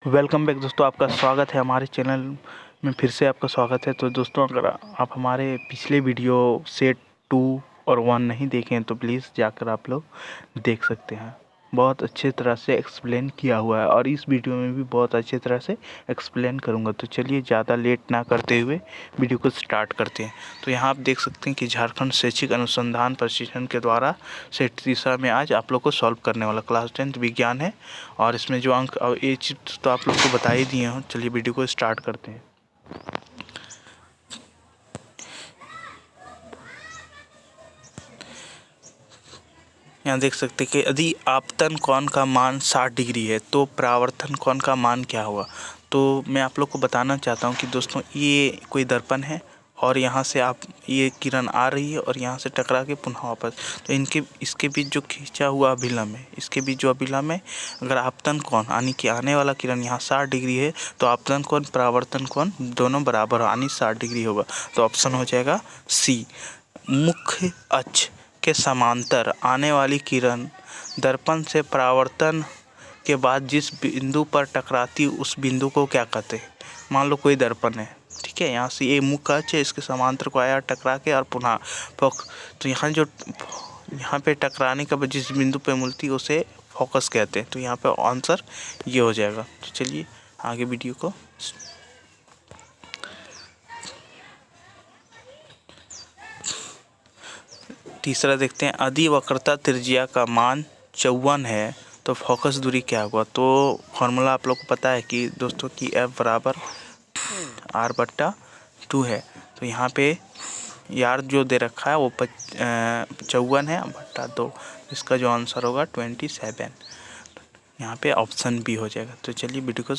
Welcome back दोस्तों, आपका स्वागत है हमारे चैनल में। फिर से आपका स्वागत है। तो दोस्तों, अगर आप हमारे पिछले वीडियो सेट 2 और 1 नहीं देखे हैं तो प्लीज़ जाकर आप लोग देख सकते हैं। बहुत अच्छे तरह से एक्सप्लेन किया हुआ है और इस वीडियो में भी बहुत अच्छी तरह से एक्सप्लेन करूंगा। तो चलिए ज़्यादा लेट ना करते हुए वीडियो को स्टार्ट करते हैं। तो यहाँ आप देख सकते हैं कि झारखंड शैक्षिक अनुसंधान प्रशिक्षण के द्वारा सेट तीसरा में आज आप लोग को सॉल्व करने वाला क्लास 10 विज्ञान है। और इसमें जो अंक और ये चीज़ तो आप लोग को बता ही दिए हैं। चलिए वीडियो को स्टार्ट करते हैं। यहाँ देख सकते हैं कि यदि आपतन कोण का मान 60 डिग्री है तो परावर्तन कोण का मान क्या होगा। तो मैं आप लोग को बताना चाहता हूँ कि दोस्तों, ये कोई दर्पण है और यहाँ से आप ये किरण आ रही है और यहाँ से टकरा के पुनः वापस, तो इसके बीच जो खींचा हुआ अभिलंब है, इसके बीच जो अभिलंब है, अगर आपतन कोण यानी कि आने वाला किरण यहाँ 60 डिग्री है तो आपतन कोण परावर्तन कोण दोनों बराबर यानी 60 डिग्री होगा। तो ऑप्शन हो जाएगा सी। मुख्य अक्ष के समांतर आने वाली किरण दर्पण से परावर्तन के बाद जिस बिंदु पर टकराती उस बिंदु को क्या कहते हैं। मान लो कोई दर्पण है, ठीक है, यहाँ से ये मुख्य अक्ष है, इसके समांतर को आया टकरा के और पुनः तो यहाँ पे टकराने के बाद जिस बिंदु पे मिलती है उसे फोकस कहते हैं। तो यहाँ पे आंसर ये हो जाएगा। तो चलिए आगे वीडियो को तीसरा देखते हैं। यदि वक्रता त्रिज्या का मान 54 है तो फोकस दूरी क्या होगा। तो फॉर्मूला आप लोग को पता है कि दोस्तों कि F बराबर R/2 है। तो यहाँ पे यार जो दे रखा है वो 54 है बट्टा 2, इसका जो आंसर होगा 27। यहाँ पे ऑप्शन बी हो जाएगा। तो चलिए वीडियो को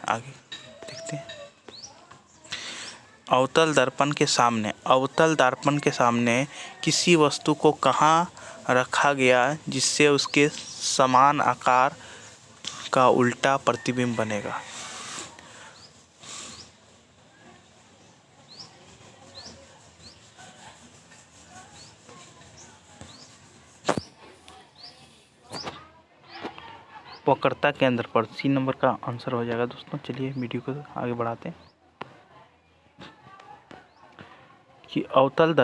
आगे देखते हैं। अवतल दर्पण के सामने किसी वस्तु को कहाँ रखा गया जिससे उसके समान आकार का उल्टा प्रतिबिंब बनेगा। वक्रता केंद्र पर सी नंबर का आंसर हो जाएगा दोस्तों। चलिए वीडियो को आगे बढ़ाते हैं कि अवतल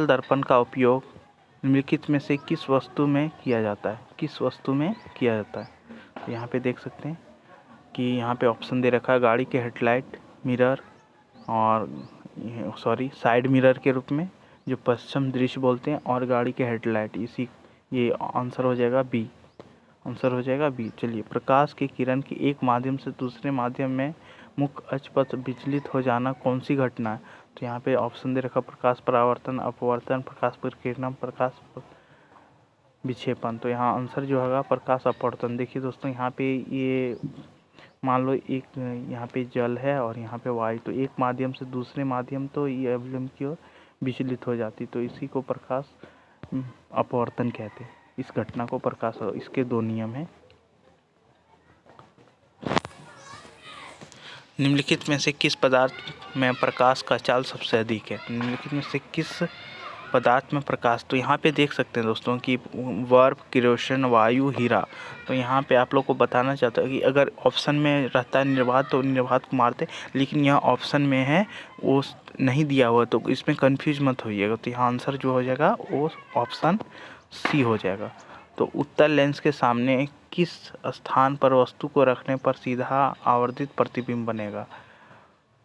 दर्पण का उपयोग निम्नलिखित में से किस वस्तु में किया जाता है। तो यहाँ पे देख सकते हैं कि यहाँ पे ऑप्शन दे रखा है गाड़ी के हेडलाइट मिरर और साइड मिरर के रूप में जो पश्चिम दृश्य बोलते हैं, और गाड़ी के हेडलाइट, ये आंसर हो जाएगा बी। चलिए, प्रकाश की किरण की एक माध्यम से दूसरे माध्यम में मुख्य अक्ष पर विचलित हो जाना कौन सी घटना है। तो यहाँ पे ऑप्शन दे रखा प्रकाश परावर्तन, अपवर्तन, प्रकाश परिकिरण, प्रकाश विक्षेपण। तो यहाँ आंसर जो होगा प्रकाश अपवर्तन। देखिए दोस्तों, यहाँ पे ये मान लो एक यहाँ पे जल है और यहाँ पे वायु, तो एक माध्यम से दूसरे माध्यम तो ये अभिलंब की ओर विचलित हो जाती, तो इसी को प्रकाश अपवर्तन कहते हैं। इस घटना को प्रकाश, इसके दो नियम हैं। निम्नलिखित में से किस पदार्थ में प्रकाश का चाल सबसे अधिक है। निम्नलिखित में से किस पदार्थ में प्रकाश, तो यहाँ पे देख सकते हैं दोस्तों कि बर्फ, किरोसिन, वायु, हीरा। तो यहाँ पे आप लोग को बताना चाहता हूँ कि अगर ऑप्शन में रहता है निर्वात तो निर्वात को मारते, लेकिन यहाँ ऑप्शन में है वो नहीं दिया हुआ, तो इसमें कंफ्यूज मत होइएगा। तो यहाँ आंसर जो हो जाएगा वो ऑप्शन सी हो जाएगा। तो उत्तल लेंस के सामने किस स्थान पर वस्तु को रखने पर सीधा आवर्धित प्रतिबिंब बनेगा।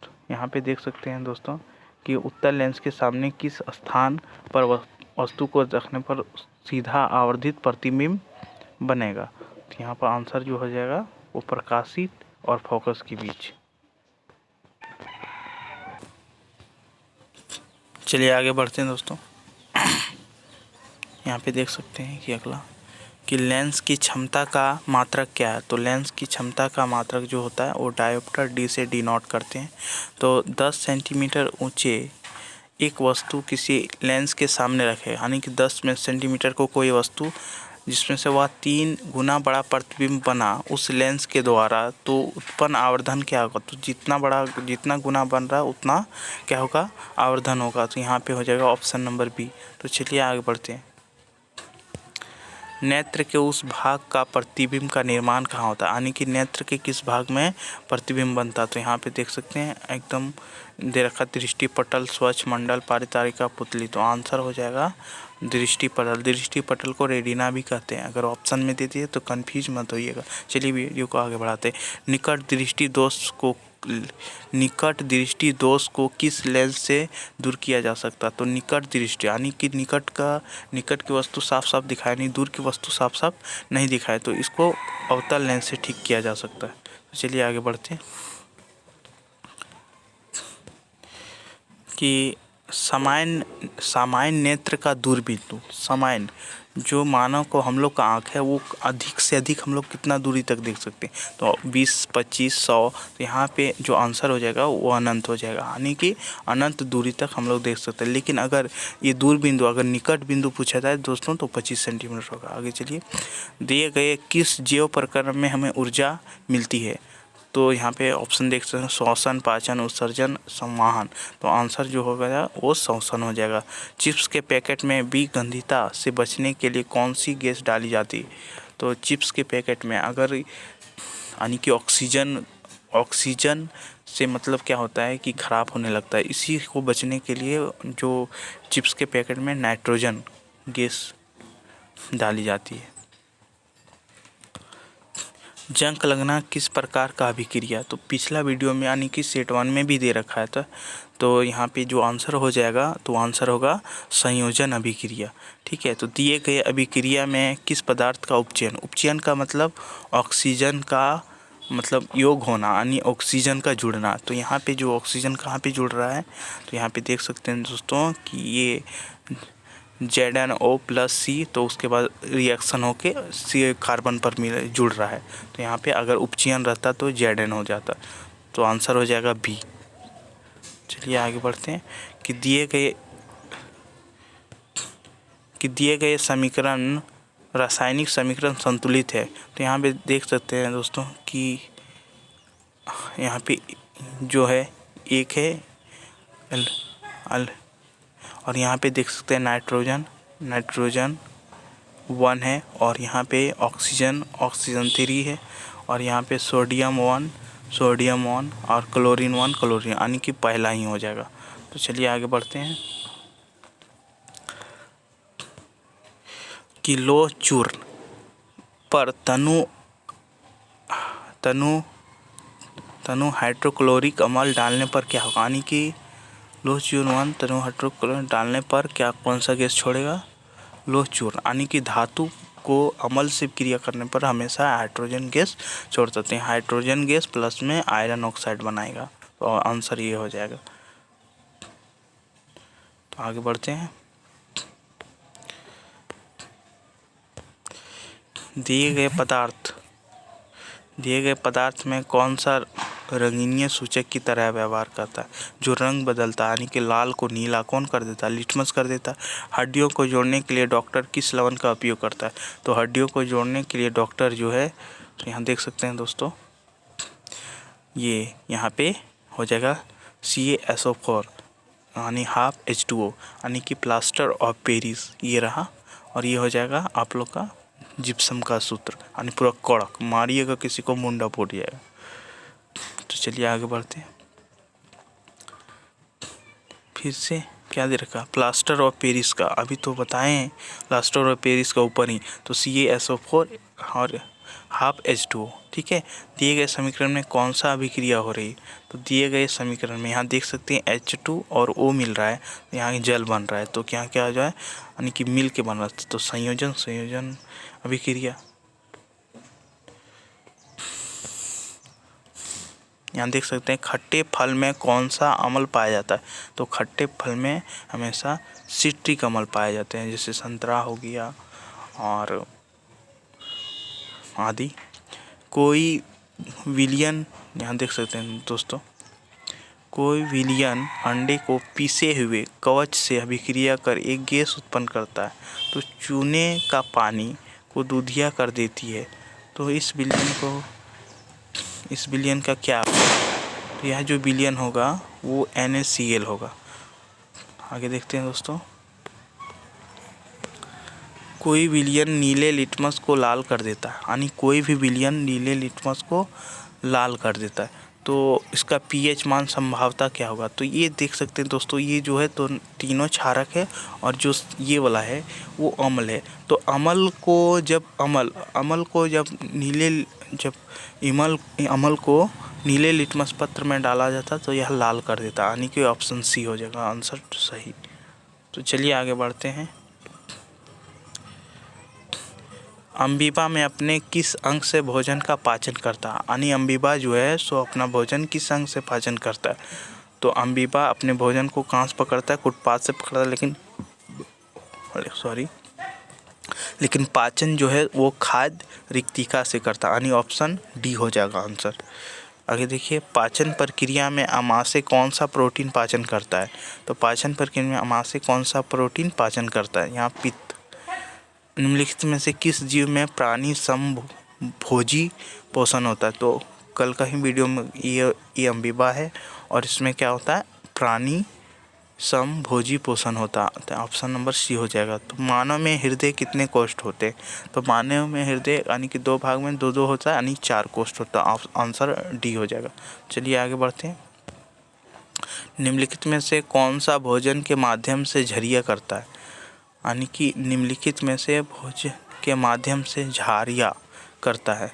तो यहाँ पे देख सकते हैं दोस्तों कि उत्तल लेंस के सामने किस स्थान पर वस्तु को रखने पर सीधा आवर्धित प्रतिबिंब बनेगा। तो यहाँ पर आंसर जो हो जाएगा वो प्रकाशित और फोकस के बीच। चलिए आगे बढ़ते हैं दोस्तों। यहाँ पे देख सकते हैं कि अगला कि लेंस की क्षमता का मात्रक क्या है। तो लेंस की क्षमता का मात्रक जो होता है वो डायोप्टर डी से डिनोट करते हैं। तो 10 सेंटीमीटर ऊंचे एक वस्तु किसी लेंस के सामने रखे, यानी कि 10 सेंटीमीटर को कोई वस्तु जिसमें से वह 3 गुना बड़ा प्रतिबिंब बना उस लेंस के द्वारा, तो उत्पन्न आवर्धन क्या होगा। तो जितना गुना बन रहा है उतना क्या होगा, आवर्धन होगा। तो यहाँ पे हो जाएगा ऑप्शन नंबर बी। तो चलिए आगे बढ़ते हैं। नेत्र के उस भाग का प्रतिबिंब का निर्माण कहाँ होता है, यानी कि नेत्र के किस भाग में प्रतिबिंब बनता है। तो यहाँ पे देख सकते हैं एकदम दे रखा दृष्टि पटल, स्वच्छ मंडल, पारितारिका, पुतली। तो आंसर हो जाएगा दृष्टि पटल। दृष्टि पटल को रेटिना भी कहते हैं। अगर ऑप्शन में दे दिए तो कंफ्यूज मत होइएगा। चलिए वीडियो को आगे बढ़ाते हैं। निकट दृष्टि दोष को किस लेंस से दूर किया जा सकता है। तो निकट दृष्टि यानी कि निकट की वस्तु साफ साफ दिखाए, नहीं दूर की वस्तु साफ साफ नहीं दिखाए, तो इसको अवतल लेंस से ठीक किया जा सकता है। तो चलिए आगे बढ़ते हैं कि सामान्य नेत्र का दूरबिंदु। सामान्य जो मानव को हम लोग का आँख है वो अधिक से अधिक हम लोग कितना दूरी तक देख सकते हैं। तो 20, 25, 100। तो यहाँ पे जो आंसर हो जाएगा वो अनंत हो जाएगा, यानी कि अनंत दूरी तक हम लोग देख सकते हैं। लेकिन अगर ये दूरबिंदु अगर निकट बिंदु पूछा जाए दोस्तों तो 25 सेंटीमीटर होगा। आगे चलिए, दिए गए किस जैव प्रक्रम में हमें ऊर्जा मिलती है। तो यहाँ पे ऑप्शन देख सकते हैं, श्वसन, पाचन, उत्सर्जन, संवाहन। तो आंसर जो होगा वो श्वसन हो जाएगा। चिप्स के पैकेट में विगंधिता से बचने के लिए कौन सी गैस डाली जाती है। तो चिप्स के पैकेट में अगर यानी कि ऑक्सीजन से मतलब क्या होता है कि ख़राब होने लगता है, इसी को बचने के लिए जो चिप्स के पैकेट में नाइट्रोजन गैस डाली जाती है। जंक लगना किस प्रकार का अभिक्रिया। तो पिछला वीडियो में यानी कि सेट 1 में भी दे रखा है था। तो यहाँ पे जो आंसर हो जाएगा तो आंसर होगा संयोजन अभिक्रिया। ठीक है, तो दिए गए अभिक्रिया में किस पदार्थ का उपचयन का मतलब ऑक्सीजन का मतलब योग होना, यानी ऑक्सीजन का जुड़ना। तो यहाँ पे जो ऑक्सीजन कहाँ पे जुड़ रहा है, तो यहाँ पे देख सकते हैं दोस्तों कि ये ZnO+C, तो उसके बाद रिएक्शन होके C कार्बन पर जुड़ रहा है। तो यहाँ पे अगर उपचयन रहता तो Zn हो जाता। तो आंसर हो जाएगा B। चलिए आगे बढ़ते हैं कि दिए गए समीकरण रासायनिक समीकरण संतुलित है। तो यहाँ पे देख सकते हैं दोस्तों कि यहाँ पे जो है एक है और यहाँ पे देख सकते हैं नाइट्रोजन 1 है, और यहाँ पे ऑक्सीजन 3 है, और यहाँ पे सोडियम 1 और क्लोरीन 1 यानी कि पहला ही हो जाएगा। तो चलिए आगे बढ़ते हैं कि लोह चूर्ण पर तनु हाइड्रोक्लोरिक अम्ल डालने पर क्या होगा, यानी कि लोह चूर्ण 1 तनु हाइड्रोक्लोरिक डालने पर क्या कौन सा गैस छोड़ेगा, लोह चूर्ण, यानी कि धातु को अम्ल से क्रिया करने पर हमेशा हाइड्रोजन गैस छोड़ सकते हैं। हाइड्रोजन गैस प्लस में आयरन ऑक्साइड बनाएगा। तो आंसर ये हो जाएगा। तो आगे बढ़ते हैं, दिए गए पदार्थ में कौन सा रंगीनिय सूचक की तरह व्यवहार करता है, जो रंग बदलता है, यानी कि लाल को नीला कौन कर देता है, लिटमस कर देता है। हड्डियों को जोड़ने के लिए डॉक्टर किस लवण का उपयोग करता है। तो हड्डियों को जोड़ने के लिए डॉक्टर जो है, तो यहाँ देख सकते हैं दोस्तों, ये यहाँ पे हो जाएगा CaSO4 यानी ½ यानी कि प्लास्टर ऑफ पेरिस ये रहा, और ये हो जाएगा आप लोग का जिप्सम का सूत्र, यानी पूरा कड़क, मारिएगा किसी को मुंडा फूट जाएगा। तो चलिए आगे बढ़ते हैं, फिर से क्या दे रखा, प्लास्टर ऑफ पेरिस का अभी तो बताएं, प्लास्टर ऑफ पेरिस का ऊपर ही, तो CaSO4 और ½ ठीक है। दिए गए समीकरण में कौन सा अभिक्रिया हो रही है। तो दिए गए समीकरण में यहाँ देख सकते हैं H2 और O मिल रहा है, यहाँ जल बन रहा है। तो क्या आ जाए, यानी कि मिल के बन रहा है। तो संयोजन अभिक्रिया। यहाँ देख सकते हैं खट्टे फल में कौन सा अम्ल पाया जाता है। तो खट्टे फल में हमेशा सिट्रिक अम्ल पाए जाते हैं, जैसे संतरा हो गया और आदि। कोई विलियन, यहाँ देख सकते हैं दोस्तों, कोई विलियन अंडे को पीसे हुए कवच से अभिक्रिया कर एक गैस उत्पन्न करता है। तो चूने का पानी को दूधिया कर देती है। तो इस विलियन का क्या, तो यह जो विलियन होगा वो NaCl होगा। आगे देखते हैं दोस्तों कोई विलयन नीले लिटमस को लाल कर देता है, यानी कोई भी विलयन नीले लिटमस को लाल कर देता है। तो इसका पीएच मान संभाव्यता क्या होगा? तो ये देख सकते हैं दोस्तों, ये जो है तो तीनों क्षारक है और जो ये वाला है वो अम्ल है। तो अम्ल को जब अम्ल को नीले लिटमस पत्र में डाला जाता तो यह लाल कर देता, यानी कि ऑप्शन सी हो जाएगा आंसर सही। तो चलिए आगे बढ़ते हैं। अमीबा में अपने किस अंग से भोजन का पाचन करता है? यानी अमीबा जो है सो अपना भोजन किस अंग से पाचन करता है? तो अमीबा अपने भोजन को कहाँ से पकड़ता है? कुटपाथ से पकड़ता है, लेकिन पाचन जो है वो खाद्य रिक्तिका से करता है, यानी ऑप्शन डी हो जाएगा आंसर। आगे देखिए, पाचन प्रक्रिया में आमाशय कौन सा प्रोटीन पाचन करता है? तो पाचन प्रक्रिया में आमाशय कौन सा प्रोटीन पाचन करता है? यहाँ पित्त। निम्नलिखित में से किस जीव में प्राणी समभोजी पोषण होता है? तो कल का ही वीडियो में ये अमीबा है और इसमें क्या होता है? प्राणी समभोजी पोषण होता है, तो ऑप्शन नंबर सी हो जाएगा। तो मानव में हृदय कितने कोष्ठ होते हैं? तो मानव में हृदय यानी कि 2 भाग में 2-2 होता है, यानी 4 कोष्ठ होता है, आंसर डी हो जाएगा। चलिए आगे बढ़ते हैं। निम्नलिखित में से कौन सा भोजन के माध्यम से झरिया करता है? यानी कि निम्नलिखित में से भोजन के माध्यम से झारिया करता है।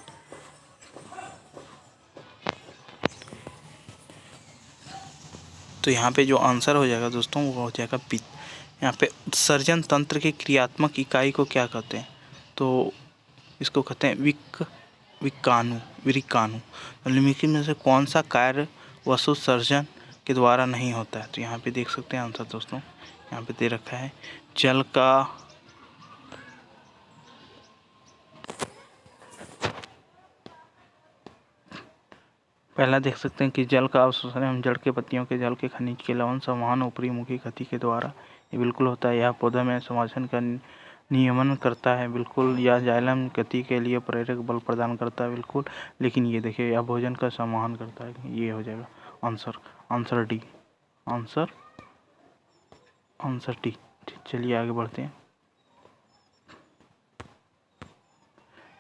तो यहाँ पे जो आंसर हो जाएगा दोस्तों वो हो जाएगा पित्त। यहाँ पे उत्सर्जन तंत्र की क्रियात्मक इकाई को क्या कहते हैं? तो इसको कहते हैं विक्काणु। निम्नलिखित में से कौन सा कार्य वसुत्सर्जन के द्वारा नहीं होता है? तो यहाँ पे देख सकते हैं आंसर दोस्तों, यहाँ पे दे रखा है जल का पहला देख सकते हैं कि जल का अवशोषण एवं जड़ के पत्तियों के जल के खनिज के लवण संवहन ऊपरी मुखी गति के द्वारा ये बिल्कुल होता है। यह पौधे में समावेशन का नियमन करता है बिल्कुल। यह जाइलम गति के लिए प्रेरक बल प्रदान करता है बिल्कुल। लेकिन ये देखिए यह भोजन का संवहन करता है, ये हो जाएगा आंसर डी। Answer D. चलिए आगे बढ़ते हैं।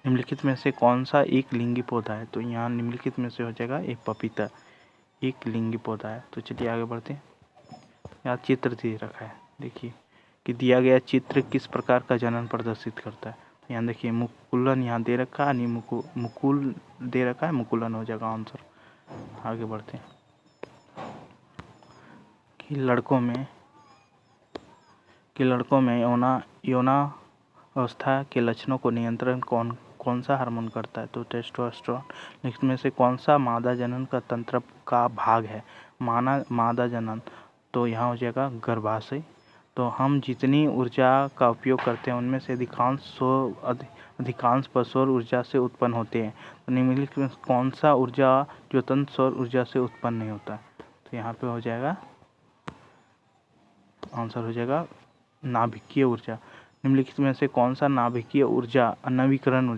निम्नलिखित में से कौन सा एक लिंगी पौधा है? तो यहाँ निम्नलिखित में से हो जाएगा एक पपीता, एक लिंगी पौधा है। तो चलिए आगे बढ़ते हैं। यहाँ चित्र दे रखा है, देखिए कि दिया गया चित्र किस प्रकार का जनन प्रदर्शित करता है? यहाँ देखिए मुकुलन यहाँ दे रखा है, मुकुल दे रखा है, मुकुलन हो जाएगा आंसर। आगे बढ़ते हैं कि लड़कों में यौना अवस्था के लक्षणों को नियंत्रण कौन सा हार्मोन करता है? तो टेस्टोस्टेरोन। निम्न में से कौन सा मादा जनन का तंत्र का भाग है? मादा जनन, तो यहाँ हो जाएगा गर्भाशय। तो हम जितनी ऊर्जा का उपयोग करते हैं उनमें से अधिकांश पर सौर ऊर्जा से उत्पन्न होते हैं। तो निम्नलिखित में कौन सा ऊर्जा जो तंत्र सौर ऊर्जा से उत्पन्न नहीं होता? तो यहाँ पे हो जाएगा आंसर हो जाएगा नाभिकीय ऊर्जा। निम्नलिखित में से कौन सा नवीकरण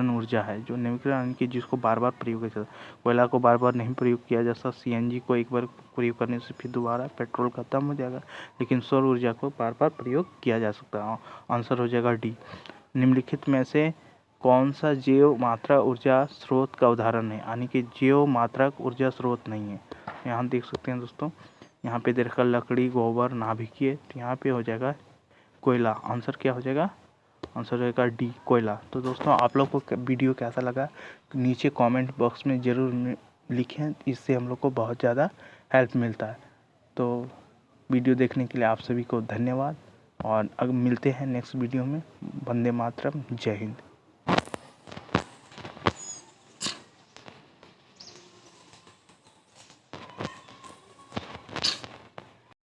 ऊर्जा है? जो नवीकरण की जिसको बार बार प्रयोग किया जाता है। कोयला को बार बार नहीं प्रयोग किया जा सकता, सीएनजी को एक बार प्रयोग करने से फिर दोबारा पेट्रोल खत्म हो जाएगा, लेकिन सौर ऊर्जा को बार बार प्रयोग किया जा सकता है। आंसर हो जाएगा डी। निम्नलिखित में से कौन सा जैव मात्रा ऊर्जा स्रोत का उदाहरण है? यानी कि जैव मात्रक ऊर्जा स्रोत नहीं है। यहाँ देख सकते हैं दोस्तों, यहाँ पे देखकर लकड़ी, गोबर, नाभिकीय, तो यहाँ पे हो जाएगा कोयला। आंसर क्या हो जाएगा? आंसर हो जाएगा डी, कोयला। तो दोस्तों आप लोग को वीडियो कैसा लगा नीचे कमेंट बॉक्स में ज़रूर लिखें, इससे हम लोग को बहुत ज़्यादा हेल्प मिलता है। तो वीडियो देखने के लिए आप सभी को धन्यवाद और अब मिलते हैं नेक्स्ट वीडियो में। वंदे मातरम, जय हिंद।